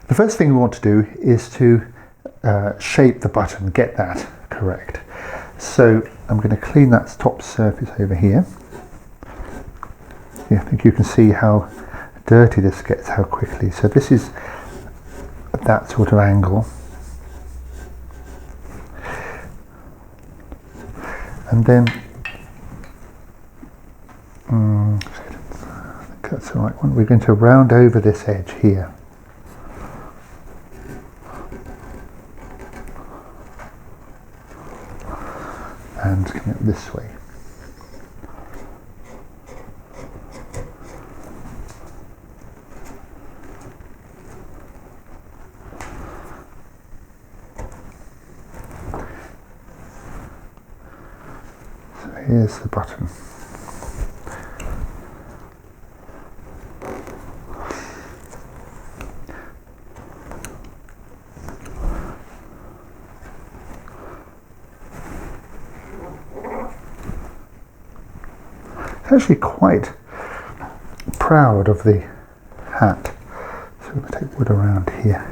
The first thing we want to do is to shape the button, get that correct. So I'm going to clean that top surface over here. Yeah, I think you can see how dirty this gets, how quickly. So this is that sort of angle. And then, I think that's the right one. We're going to round over this edge here. And come up this way. So here's the button. Actually quite proud of the hat, so I'm going to take wood around here.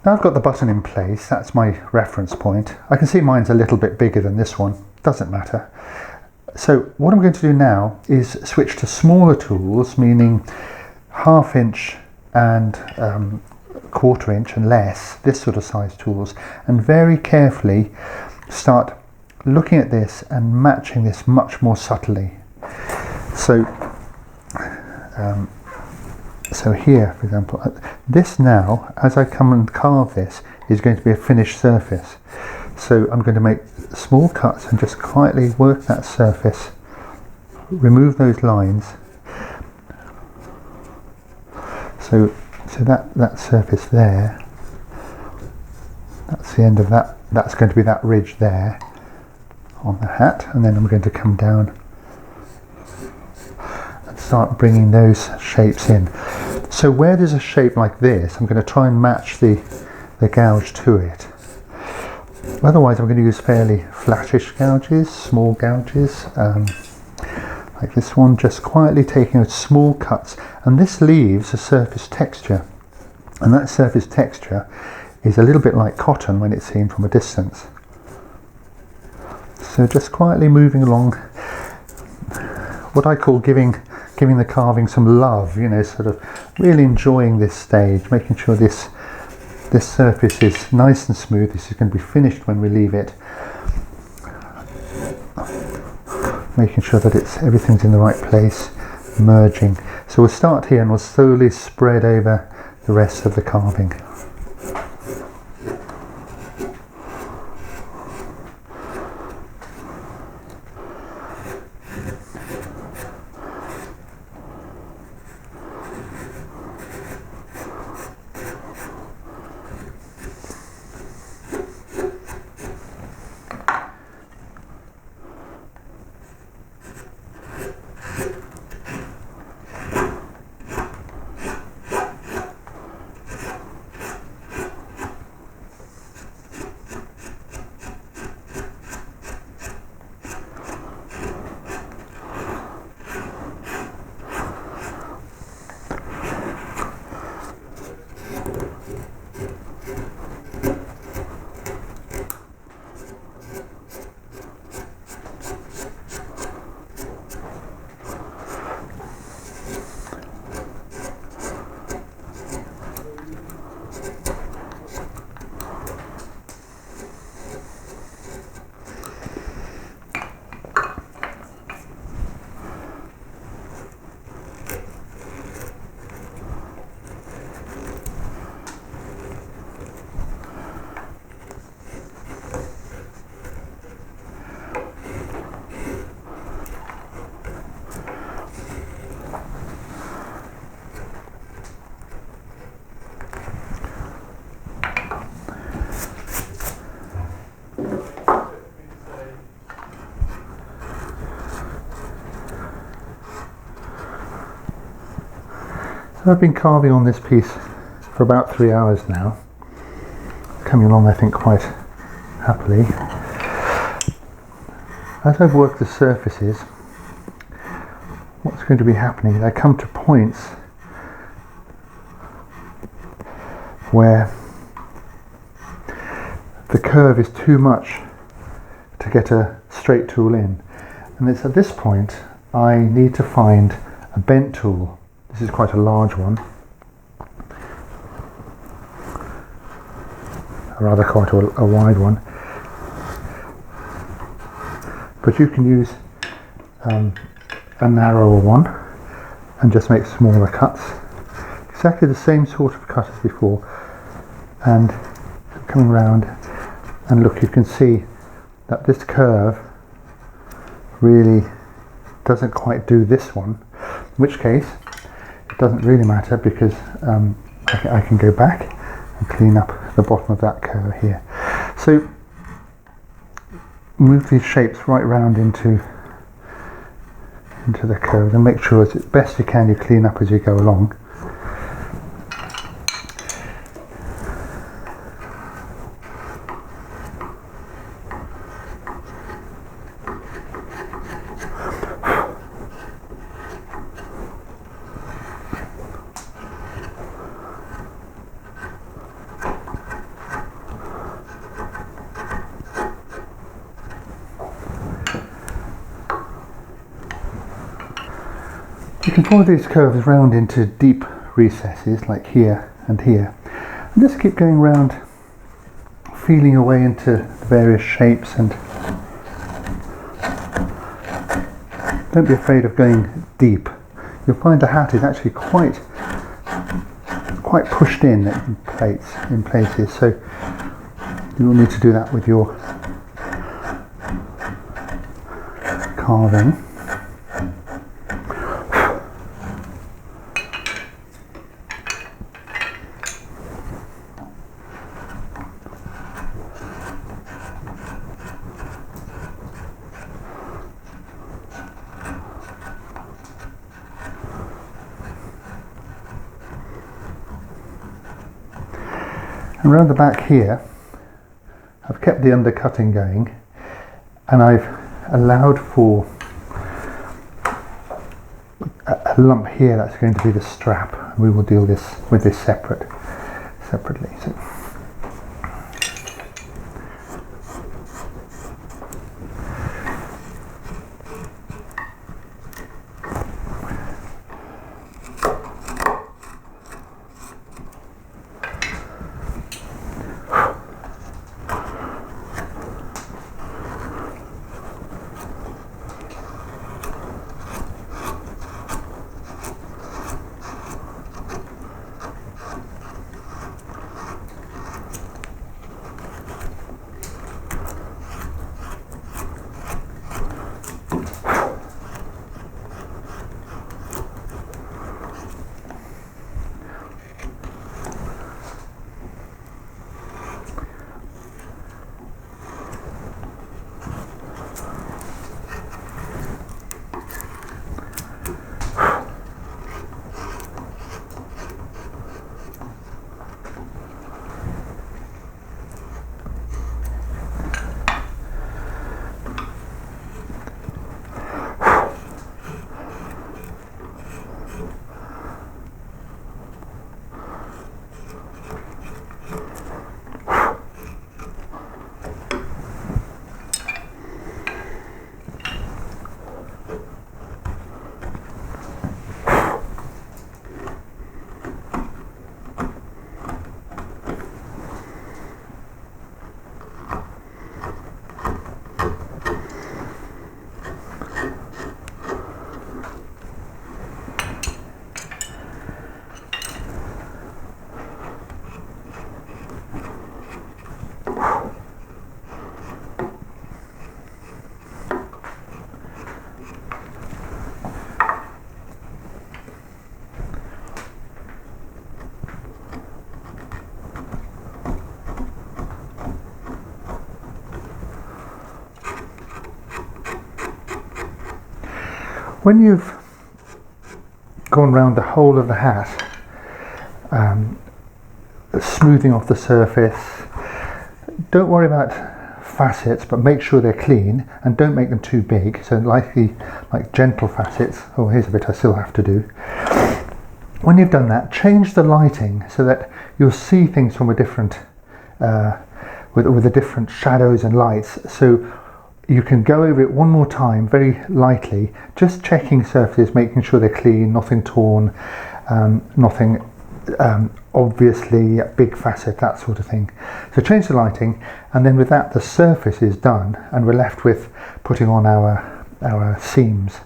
Now I've got the button in place, that's my reference point. I can see mine's a little bit bigger than this one, doesn't matter. So what I'm going to do now is switch to smaller tools, meaning 1/2 inch and 1/4 inch and less, this sort of size tools, and very carefully start looking at this and matching this much more subtly. So so here, for example, this now, as I come and carve this, is going to be a finished surface. So I'm going to make small cuts and just quietly work that surface, remove those lines. So that surface there, that's the end of that, that's going to be that ridge there on the hat, and then I'm going to come down and start bringing those shapes in. So where there's a shape like this, I'm going to try and match the gouge to it. Otherwise I'm going to use fairly flattish gouges, small gouges, like this one, just quietly taking small cuts, and this leaves a surface texture, and that surface texture is a little bit like cotton when it's seen from a distance. So just quietly moving along, what I call giving the carving some love, you know, sort of really enjoying this stage, making sure this surface is nice and smooth. This is going to be finished when we leave it. Making sure that everything's in the right place, merging. So we'll start here and we'll slowly spread over the rest of the carving. So I've been carving on this piece for about 3 hours now. Coming along, I think, quite happily. As I've worked the surfaces, what's going to be happening is I come to points where the curve is too much to get a straight tool in, and it's at this point I need to find a bent tool. This is quite a large one, rather quite a wide one, but you can use a narrower one and just make smaller cuts, exactly the same sort of cut as before. And coming round, and look, you can see that this curve really doesn't quite do this one, in which case it doesn't really matter, because I can go back and clean up the bottom of that curve here. So move these shapes right round into the curve, and make sure as best you can you clean up as you go along. You can follow these curves round into deep recesses like here and here, and just keep going round, feeling your way into the various shapes, and don't be afraid of going deep. You'll find the hat is actually quite pushed in places, so you will need to do that with your carving. And around the back here, I've kept the undercutting going, and I've allowed for a lump here that's going to be the strap. We will deal with this separately. So. When you've gone round the whole of the hat, smoothing off the surface. Don't worry about facets, but make sure they're clean and don't make them too big. So like gentle facets. Oh, here's a bit I still have to do. When you've done that, change the lighting so that you'll see things from a different, with the different shadows and lights. So you can go over it one more time very lightly, just checking surfaces, making sure they're clean, nothing torn, nothing obviously a big facet, that sort of thing. So change the lighting, and then with that the surface is done and we're left with putting on our seams.